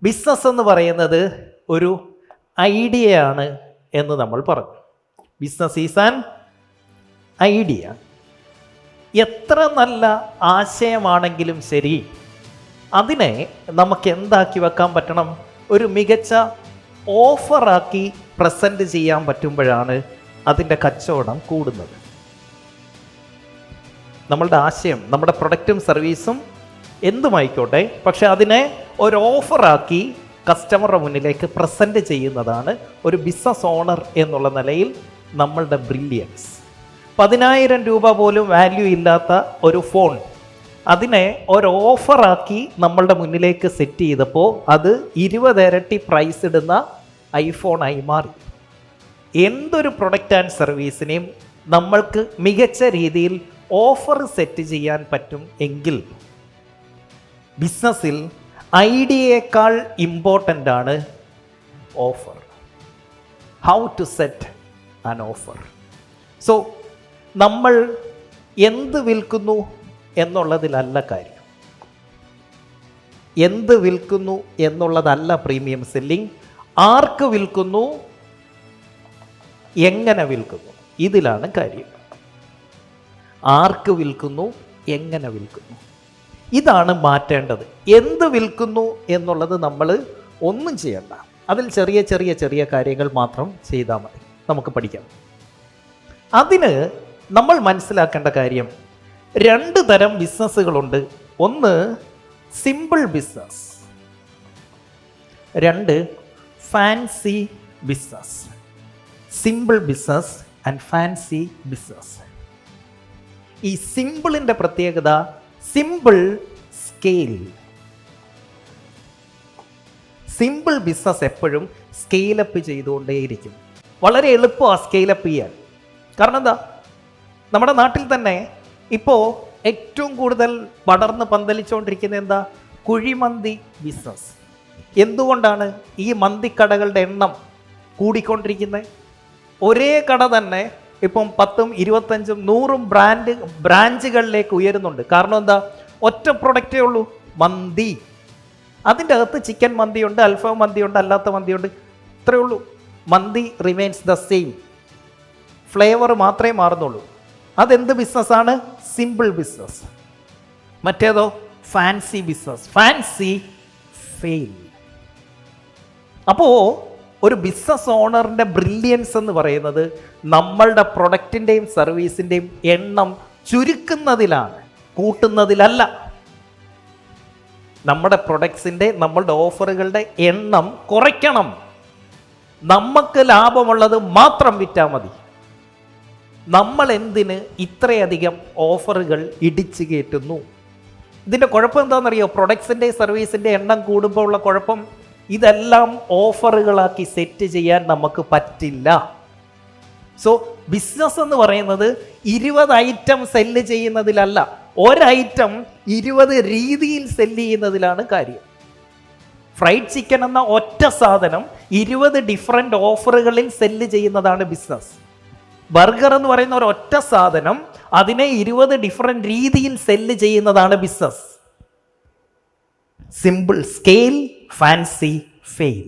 Business എന്ന് പറയുന്നത് ഒരു ഐഡിയയാണ് എന്ന് നമ്മൾ പറഞ്ഞു. Business is an idea. എത്ര നല്ല ആശയമാണെങ്കിലും ശരി, അതിനെ നമുക്ക് എന്താക്കി വെക്കാൻ പറ്റണം? ഒരു മികച്ച ഓഫറാക്കി പ്രസൻറ്റ് ചെയ്യാൻ പറ്റുമ്പോഴാണ് അതിൻ്റെ കച്ചവടം കൂടുന്നത്. നമ്മളുടെ ആശയം, നമ്മുടെ പ്രൊഡക്റ്റും സർവീസും എന്തുമായിക്കോട്ടെ, പക്ഷെ അതിനെ ഒരു ഓഫറാക്കി കസ്റ്റമറുടെ മുന്നിലേക്ക് പ്രസൻറ്റ് ചെയ്യുന്നതാണ് ഒരു ബിസിനസ് ഓണർ എന്നുള്ള നിലയിൽ നമ്മളുടെ ബ്രില്യൻസ്. 10,000 രൂപ പോലും വാല്യൂ ഇല്ലാത്ത ഒരു ഫോൺ, അതിനെ ഒരു ഓഫറാക്കി നമ്മളുടെ മുന്നിലേക്ക് സെറ്റ് ചെയ്തപ്പോൾ അത് 20 ഇരട്ടി പ്രൈസ് ഇടുന്ന ഐഫോണായി മാറി. എന്തൊരു പ്രൊഡക്റ്റ് ആൻഡ് സർവീസിനെയും നമ്മൾക്ക് മികച്ച രീതിയിൽ ഓഫർ സെറ്റ് ചെയ്യാൻ പറ്റും എങ്കിൽ ബിസിനസ്സിൽ ഐഡിയയേക്കാൾ ഇമ്പോർട്ടൻ്റ് ആണ് offer. How to set an offer. So നമ്മൾ എന്ത് വിൽക്കുന്നു എന്നുള്ളതിലല്ല കാര്യം, എന്ത് വിൽക്കുന്നു എന്നുള്ളതല്ല പ്രീമിയം സെല്ലിംഗ്. ആർക്ക് വിൽക്കുന്നു, എങ്ങനെ വിൽക്കുന്നു, ഇതിലാണ് കാര്യം. ആർക്ക് വിൽക്കുന്നു, എങ്ങനെ വിൽക്കുന്നു, ഇതാണ് മാറ്റേണ്ടത്. എന്ത് വിൽക്കുന്നു എന്നുള്ളത് നമ്മൾ ഒന്നും ചെയ്യണ്ട, അതിൽ ചെറിയ ചെറിയ ചെറിയ കാര്യങ്ങൾ മാത്രം ചെയ്താൽ മതി, നമുക്ക് പഠിക്കാം. അതിന് നമ്മൾ മനസ്സിലാക്കേണ്ട കാര്യം, 2 തരം ബിസിനസ്സുകളുണ്ട്. ഒന്ന് simple business, 2 fancy business. Simple business and fancy business. ഈ സിമ്പിളിൻ്റെ പ്രത്യേകത, സിമ്പിൾ സ്കെയിൽ. സിമ്പിൾ ബിസിനസ് എപ്പോഴും സ്കെയിലപ്പ് ചെയ്തുകൊണ്ടേയിരിക്കും. വളരെ എളുപ്പമാണ് സ്കെയിലപ്പ് ചെയ്യാൻ. കാരണം എന്താ, നമ്മുടെ നാട്ടിൽ തന്നെ ഇപ്പോൾ ഏറ്റവും കൂടുതൽ പടർന്ന് പന്തലിച്ചുകൊണ്ടിരിക്കുന്നത് എന്താ? കുഴിമന്തി ബിസിനസ്. എന്തുകൊണ്ടാണ് ഈ മന്തിക്കടകളുടെ എണ്ണം കൂടിക്കൊണ്ടിരിക്കുന്നത്? ഒരേ കട തന്നെ ഇപ്പം 10, 25, 100 ബ്രാഞ്ചുകളിലേക്ക് ഉയരുന്നുണ്ട്. കാരണം എന്താ? ഒറ്റ പ്രൊഡക്റ്റേ ഉള്ളൂ, മന്തി. അതിൻ്റെ അകത്ത് ചിക്കൻ മന്തിയുണ്ട്, അൽഫാം മന്തിയുണ്ട്, അല്ലാത്ത മന്തിയുണ്ട്, ഇത്രയേ ഉള്ളൂ. മന്തി റിമെയിൻസ് ദ സെയിം, ഫ്ലേവർ മാത്രമേ മാറുന്നുള്ളൂ. അതെന്ത് ബിസിനസ്സാണ്? Simple business. മറ്റേതോ ഫാൻസി ബിസിനസ്. Fancy fail. അപ്പോൾ ഒരു ബിസിനസ് ഓണറിൻ്റെ ബ്രില്യൻസ് എന്ന് പറയുന്നത് നമ്മളുടെ പ്രൊഡക്റ്റിൻ്റെയും സർവീസിൻ്റെയും എണ്ണം ചുരുക്കുന്നതിലാണ്, കൂട്ടുന്നതിലല്ല. നമ്മുടെ പ്രൊഡക്ട്സിൻ്റെ, നമ്മളുടെ ഓഫറുകളുടെ എണ്ണം കുറയ്ക്കണം. നമുക്ക് ലാഭമുള്ളത് മാത്രം വിറ്റാൽ മതി. നമ്മൾ എന്തിന് ഇത്രയധികം ഓഫറുകൾ ഇടിച്ചു കയറ്റുന്നു? ഇതിൻ്റെ കുഴപ്പം എന്താണെന്നറിയോ? പ്രൊഡക്ട്സിൻ്റെ സർവീസിൻ്റെ എണ്ണം കൂടുമ്പോൾ ഉള്ള കുഴപ്പം, ഇതെല്ലാം ഓഫറുകളാക്കി സെറ്റ് ചെയ്യാൻ നമുക്ക് പറ്റില്ല. സോ ബിസിനസ് എന്ന് പറയുന്നത് 20 ഐറ്റം സെല്ല് ചെയ്യുന്നതിലല്ല, ഒരൈറ്റം 20 രീതിയിൽ സെല്ല് ചെയ്യുന്നതിലാണ് കാര്യം. ഫ്രൈഡ് ചിക്കൻ എന്ന ഒറ്റ സാധനം 20 ഡിഫറെൻ്റ് ഓഫറുകളിൽ സെല്ല് ചെയ്യുന്നതാണ് ബിസിനസ്. ബർഗർ എന്ന് പറയുന്ന ഒരു ഒറ്റ സാധനം, അതിനെ 20 ഡിഫറെൻ്റ് രീതിയിൽ സെല്ല് ചെയ്യുന്നതാണ് business. Simple scale, fancy fail.